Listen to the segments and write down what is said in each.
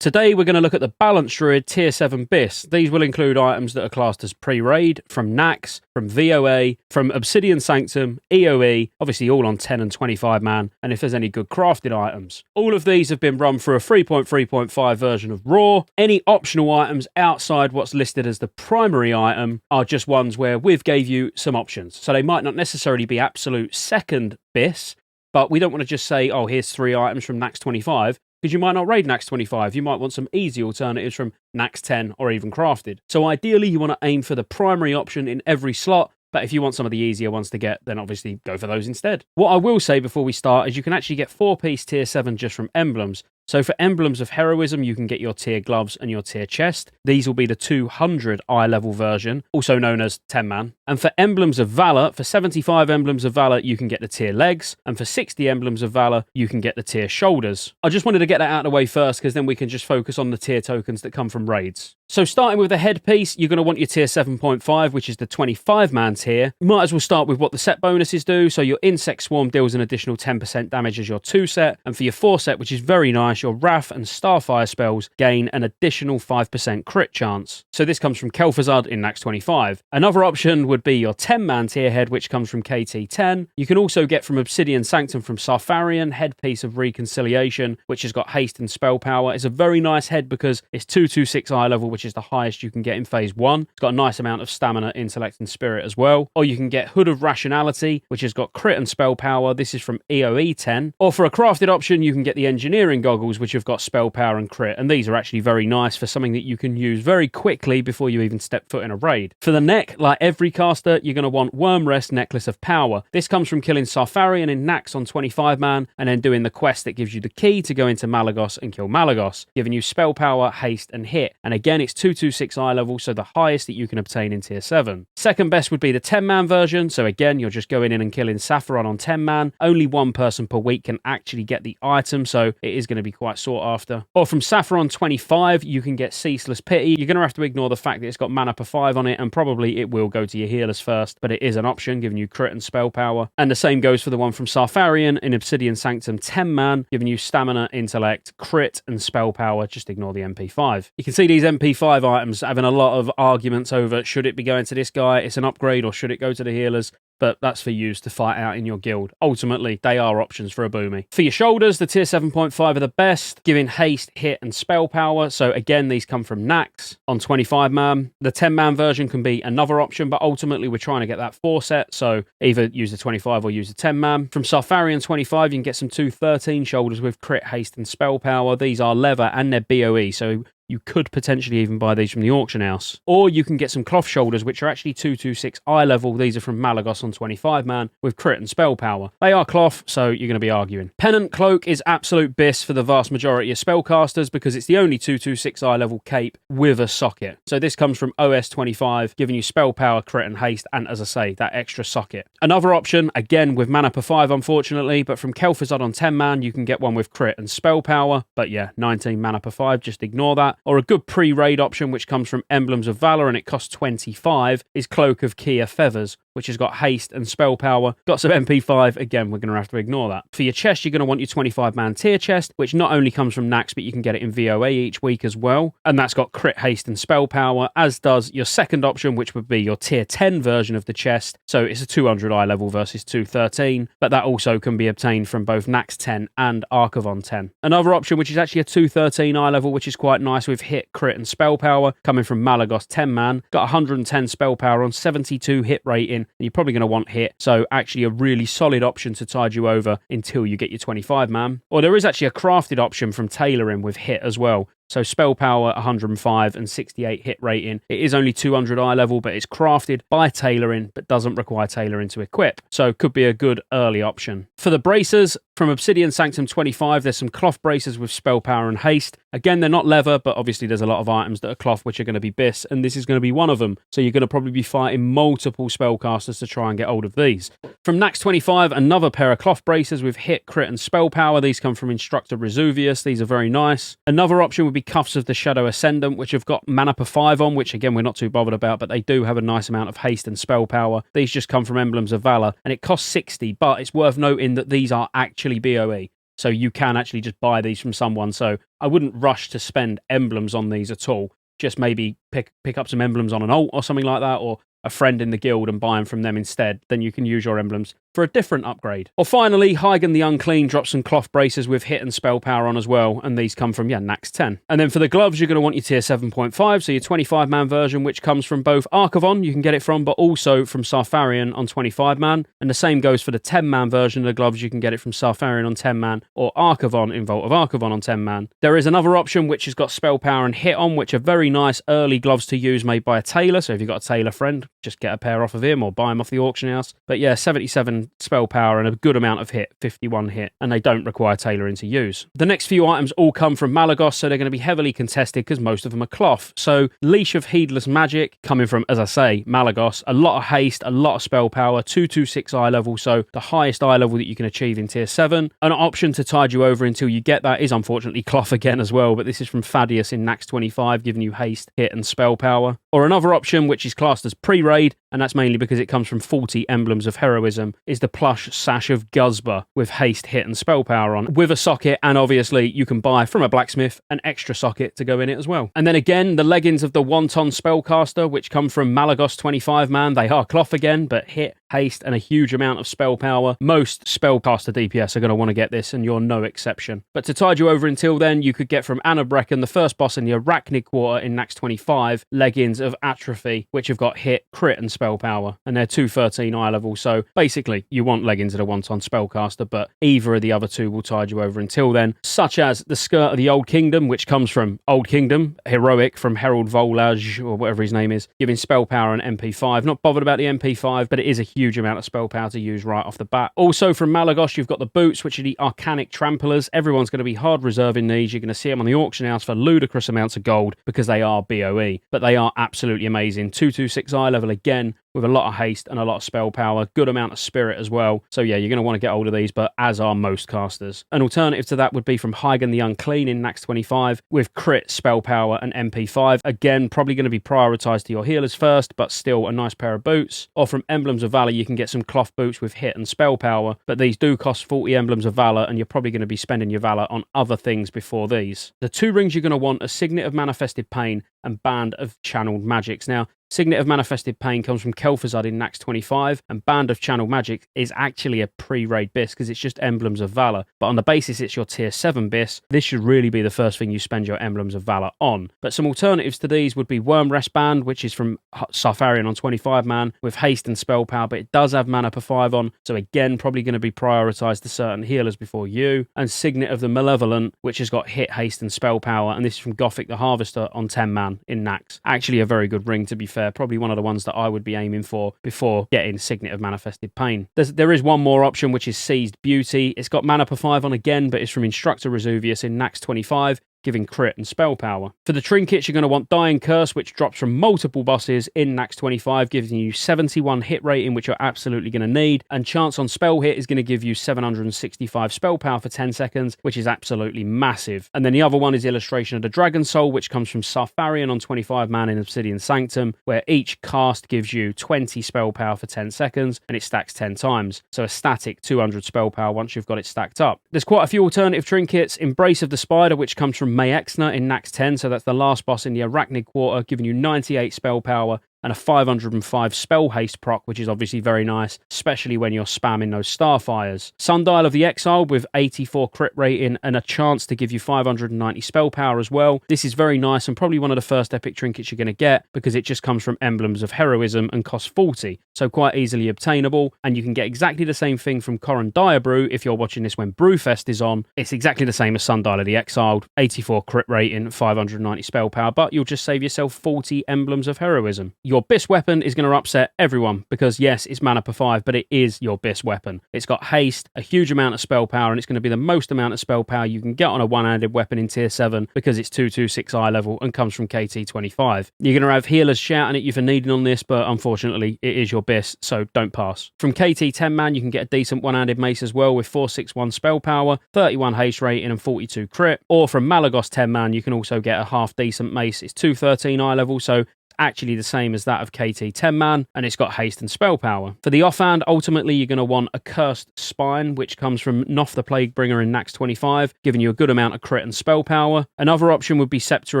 Today we're going to look at the Balanced Druid Tier 7 BiS. These will include items that are classed as pre-raid, from Nax, from VOA, from Obsidian Sanctum, EOE, obviously all on 10 and 25 man, and if there's any good crafted items. All of these have been run through a 3.3.5 version of Raw. Any optional items outside what's listed as the primary item are just ones where we've gave you some options. So they might not necessarily be absolute second BiS, but we don't want to just say, oh, here's 3 items from Nax 25, because you might not raid Nax 25. You might want some easy alternatives from Nax 10 or even crafted. So ideally, you want to aim for the primary option in every slot, but if you want some of the easier ones to get, then obviously go for those instead. What I will say before we start is you can actually get 4-piece Tier 7 just from emblems. So for emblems of heroism, you can get your tier gloves and your tier chest. These will be the 200 eye level version, also known as 10 man. And for emblems of valor, for 75 emblems of valor, you can get the tier legs. And for 60 emblems of valor, you can get the tier shoulders. I just wanted to get that out of the way first, because then we can just focus on the tier tokens that come from raids. So starting with the headpiece, you're going to want your tier 7.5, which is the 25 man tier. You might as well start with what the set bonuses do. So your insect swarm deals an additional 10% damage as your 2 set. And for your 4 set, which is very nice, your Wrath and Starfire spells gain an additional 5% crit chance. So this comes from Kel'Thuzad in Nax 25. Another option would be your 10-man tier head, which comes from KT10. You can also get from Obsidian Sanctum from Sarfarian, Headpiece of Reconciliation, which has got haste and spell power. It's a very nice head because it's 226 eye level, which is the highest you can get in phase 1. It's got a nice amount of stamina, intellect, and spirit as well. Or you can get Hood of Rationality, which has got crit and spell power. This is from EOE 10. Or for a crafted option, you can get the Engineering Goggles, which have got spell power and crit, and these are actually very nice for something that you can use very quickly before you even step foot in a raid. For the neck, like every caster, you're going to want Wormrest Necklace of Power. This comes from killing Sarfarian in Nax on 25 man, and then doing the quest that gives you the key to go into Malagos and kill Malagos, giving you spell power, haste, and hit. And again, it's 226 eye level, so the highest that you can obtain in tier 7. Second best would be the 10 man version, so again, you're just going in and killing Sapphiron on 10 man. Only one person per week can actually get the item, so it is going to be quite sought after. Or from Sapphiron 25, you can get Ceaseless Pity. You're going to have to ignore the fact that it's got mana per 5 on it, and probably it will go to your healers first, but it is an option, giving you crit and spell power. And the same goes for the one from Sarfarian in Obsidian Sanctum 10 man, giving you stamina, intellect, crit, and spell power. Just ignore the MP5. You can see these MP5 items having a lot of arguments over should it be going to this guy, it's an upgrade, or should it go to the healers? But that's for you to fight out in your guild. Ultimately, they are options for a boomy. For your shoulders, the tier 7.5 are the best, giving haste, hit, and spell power. So again, these come from Nax on 25 man. The 10 man version can be another option, but ultimately we're trying to get that 4 set. So either use the 25 or use the 10 man. From Sarfarian 25, you can get some 213 shoulders with crit, haste, and spell power. These are leather and they're BOE. So you could potentially even buy these from the auction house. Or you can get some cloth shoulders, which are actually 226 eye level. These are from Malagos on 25 man with crit and spell power. They are cloth, so you're going to be arguing. Pennant Cloak is absolute BiS for the vast majority of spellcasters because it's the only 226 eye level cape with a socket. So this comes from OS 25, giving you spell power, crit, and haste, and as I say, that extra socket. Another option, again with mana per 5 unfortunately, but from Kel'Thuzad on 10 man, you can get one with crit and spell power, but yeah, 19 mana per 5, just ignore that. Or a good pre-raid option, which comes from Emblems of Valor and it costs 25, is Cloak of Kia Feathers, which has got haste and spell power. Got some MP5, again, we're going to have to ignore that. For your chest, you're going to want your 25-man tier chest, which not only comes from Nax, but you can get it in VOA each week as well. And that's got crit, haste, and spell power, as does your second option, which would be your tier 10 version of the chest. So it's a 200 eye level versus 213, but that also can be obtained from both Nax 10 and Archivon 10. Another option, which is actually a 213 eye level, which is quite nice with hit, crit, and spell power, coming from Malagos 10 man. Got 110 spell power on 72 hit rating, and you're probably going to want hit, so actually a really solid option to tide you over until you get your 25 man. Or there is actually a crafted option from Tailoring with hit as well. So spell power 105 and 68 hit rating. It is only 200 eye level, but it's crafted by Tailoring, but doesn't require Tailoring to equip. So could be a good early option. For the bracers, from Obsidian Sanctum 25, there's some cloth bracers with spell power and haste. Again, they're not leather, but obviously there's a lot of items that are cloth which are going to be BiS, and this is going to be one of them. So you're going to probably be fighting multiple spellcasters to try and get hold of these. From Nax 25, another pair of cloth bracers with hit, crit, and spell power. These come from Instructor Resuvius. These are very nice. Another option would be Cuffs of the Shadow Ascendant, which have got mana per 5 on, which again we're not too bothered about, but they do have a nice amount of haste and spell power. These just come from Emblems of Valor, and it costs 60, but it's worth noting that these are actually BOE. So you can actually just buy these from someone. So I wouldn't rush to spend emblems on these at all. Just maybe pick up some emblems on an alt or something like that, or a friend in the guild and buy them from them instead. Then you can use your emblems for a different upgrade. Or finally, Hygen the Unclean drops some cloth braces with hit and spell power on as well, and these come from, Nax 10. And then for the gloves, you're going to want your tier 7.5, so your 25-man version, which comes from both Archivon, you can get it from, but also from Sarfarian on 25-man, and the same goes for the 10-man version of the gloves, you can get it from Sarfarian on 10-man, or Archivon in Vault of Archivon on 10-man. There is another option, which has got spell power and hit on, which are very nice early gloves to use made by a tailor, so if you've got a tailor friend, just get a pair off of him or buy them off the auction house. But yeah, 77 spell power and a good amount of hit, 51 hit, and they don't require tailoring to use. The next few items all come from Malagos, so they're going to be heavily contested because most of them are cloth. So Leash of Heedless Magic, coming from, as I say, Malagos, a lot of haste, a lot of spell power, 226 eye level, so the highest eye level that you can achieve in tier 7. An option to tide you over until you get that is unfortunately cloth again as well, but this is from Thaddeus in Nax 25, giving you haste, hit, and spell power. Or another option, which is classed as pre-raid, and that's mainly because it comes from 40 emblems of heroism, is the plush sash of Guzba with haste, hit, and spell power on, with a socket, and obviously you can buy from a blacksmith an extra socket to go in it as well. And then again, the leggings of the Wonton Spellcaster, which come from Malagos 25-man, they are cloth again, but hit, haste, and a huge amount of spell power. Most spellcaster DPS are going to want to get this, and you're no exception. But to tide you over until then, you could get from Anna Brecken, the first boss in the Arachnid Quarter in Nax 25, leggings of Atrophy, which have got hit, crit, and spell power, and they're 213 eye level, so basically you want leggings of the Wonton Spellcaster, but either of the other two will tide you over until then, such as the Skirt of the Old Kingdom, which comes from Old Kingdom, Heroic from Herald Volage, or whatever his name is, giving spell power and MP5. Not bothered about the MP5, but it is a huge amount of spell power to use right off the bat. Also from Malagos, you've got the boots, which are the Arcanic Tramplers. Everyone's going to be hard reserving these. You're going to see them on the auction house for ludicrous amounts of gold because they are BOE, but they are absolutely amazing. 226 eye level again, with a lot of haste and a lot of spell power, good amount of spirit as well. So yeah, you're going to want to get hold of these, but as are most casters. An alternative to that would be from Hygen the Unclean in Nax 25, with crit, spell power, and MP5. Again, probably going to be prioritised to your healers first, but still a nice pair of boots. Or from Emblems of Valor, you can get some cloth boots with hit and spell power, but these do cost 40 Emblems of Valor, and you're probably going to be spending your Valor on other things before these. The two rings you're going to want are Signet of Manifested Pain and Band of Channeled Magics. Now, Signet of Manifested Pain comes from Kel'Thuzad in Nax 25, and Band of Channeled Magic is actually a pre-raid BiS because it's just Emblems of Valor. But on the basis it's your tier 7 BiS, this should really be the first thing you spend your Emblems of Valor on. But some alternatives to these would be Wormrest Band, which is from Sarfarian on 25-man, with haste and spell power, but it does have mana per 5 on, so again, probably going to be prioritised to certain healers before you. And Signet of the Malevolent, which has got hit, haste, and spell power, and this is from Gothic the Harvester on 10-man in Nax. Actually a very good ring, to be fair. Probably one of the ones that I would be aiming for before getting Signet of Manifested Pain. There is one more option, which is Seized Beauty. It's got mana per 5 on again, but it's from Instructor Resuvius in Nax 25, giving crit and spell power. For the trinkets, you're going to want Dying Curse, which drops from multiple bosses in Nax 25, giving you 71 hit rating, which you're absolutely going to need, and chance on spell hit is going to give you 765 spell power for 10 seconds, which is absolutely massive. And then the other one is Illustration of the Dragon Soul, which comes from Sarfarian on 25-man in Obsidian Sanctum, where each cast gives you 20 spell power for 10 seconds, and it stacks 10 times. So a static 200 spell power once you've got it stacked up. There's quite a few alternative trinkets. Embrace of the Spider, which comes from Mayexna in Nax 10, so that's the last boss in the Arachnid Quarter, giving you 98 spell power and a 505 spell haste proc, which is obviously very nice, especially when you're spamming those Starfires. Sundial of the Exile with 84 crit rating and a chance to give you 590 spell power as well. This is very nice and probably one of the first epic trinkets you're going to get because it just comes from Emblems of Heroism and costs 40, so quite easily obtainable. And you can get exactly the same thing from Corran Diabrew if you're watching this when Brewfest is on. It's exactly the same as Sundial of the Exiled, 84 crit rating, 590 spell power, but you'll just save yourself 40 Emblems of Heroism. Your BiS weapon is going to upset everyone because yes, it's mana per 5, but it is your BiS weapon. It's got haste, a huge amount of spell power, and it's going to be the most amount of spell power you can get on a one-handed weapon in tier 7 because it's 226 eye level and comes from KT 25. You're going to have healers shouting at you for needing on this, but unfortunately it is your BiS, so don't pass. From KT 10-man you can get a decent one-handed mace as well with 461 spell power, 31 haste rating and 42 crit. Or from Malagos 10-man you can also get a half decent mace. It's 213 eye level, so actually the same as that of KT 10-man, and it's got haste and spell power. For the offhand, ultimately you're going to want a Cursed Spine, which comes from Noth the Plaguebringer in Nax 25, giving you a good amount of crit and spell power. Another option would be Scepter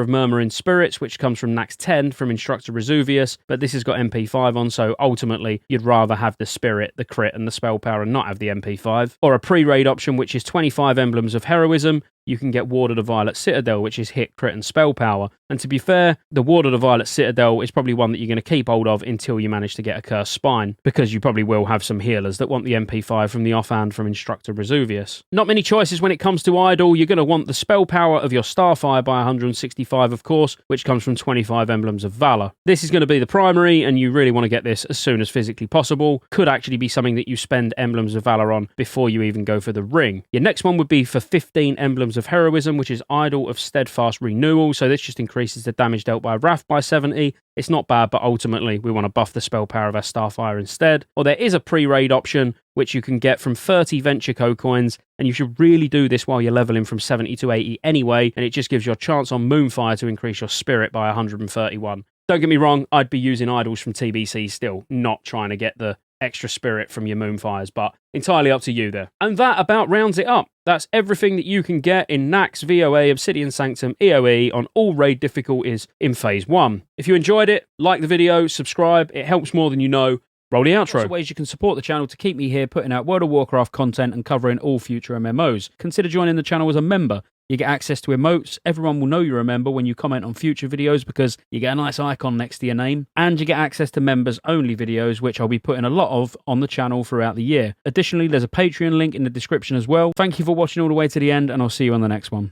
of Murmuring Spirits, which comes from Nax 10 from Instructor Resuvius, but this has got MP5 on, so ultimately you'd rather have the spirit, the crit, and the spell power and not have the MP5. Or a pre-raid option, which is 25 Emblems of Heroism. You can get Ward of the Violet Citadel, which is hit, crit, and spell power. And to be fair, the Ward of the Violet Citadel is probably one that you're going to keep hold of until you manage to get a Cursed Spine, because you probably will have some healers that want the MP5 from the offhand from Instructor Resuvius. Not many choices when it comes to idle. You're going to want the spell power of your Starfire by 165, of course, which comes from 25 Emblems of Valor. This is going to be the primary, and you really want to get this as soon as physically possible. Could actually be something that you spend Emblems of Valor on before you even go for the ring. Your next one would be for 15 Emblems of Heroism, which is Idol of Steadfast Renewal. So this just increases the damage dealt by Wrath by 70. It's not bad, but ultimately we want to buff the spell power of our Starfire instead. Or there is a pre-raid option, which you can get from 30 Venture Co coins, and you should really do this while you're leveling from 70 to 80 anyway, and it just gives you a chance on Moonfire to increase your spirit by 131. Don't get me wrong, I'd be using idols from TBC still, not trying to get the extra spirit from your Moonfires, but entirely up to you there. And that about rounds it up. That's everything that you can get in Nax, VOA, Obsidian Sanctum, EOE on all raid difficulties in Phase 1. If you enjoyed it, like the video, subscribe, it helps more than you know. Roll the outro. Lots of ways you can support the channel to keep me here putting out World of Warcraft content and covering all future MMOs. Consider joining the channel as a member. You get access to emotes, everyone will know you're a member when you comment on future videos because you get a nice icon next to your name, and you get access to members-only videos, which I'll be putting a lot of on the channel throughout the year. Additionally, there's a Patreon link in the description as well. Thank you for watching all the way to the end, and I'll see you on the next one.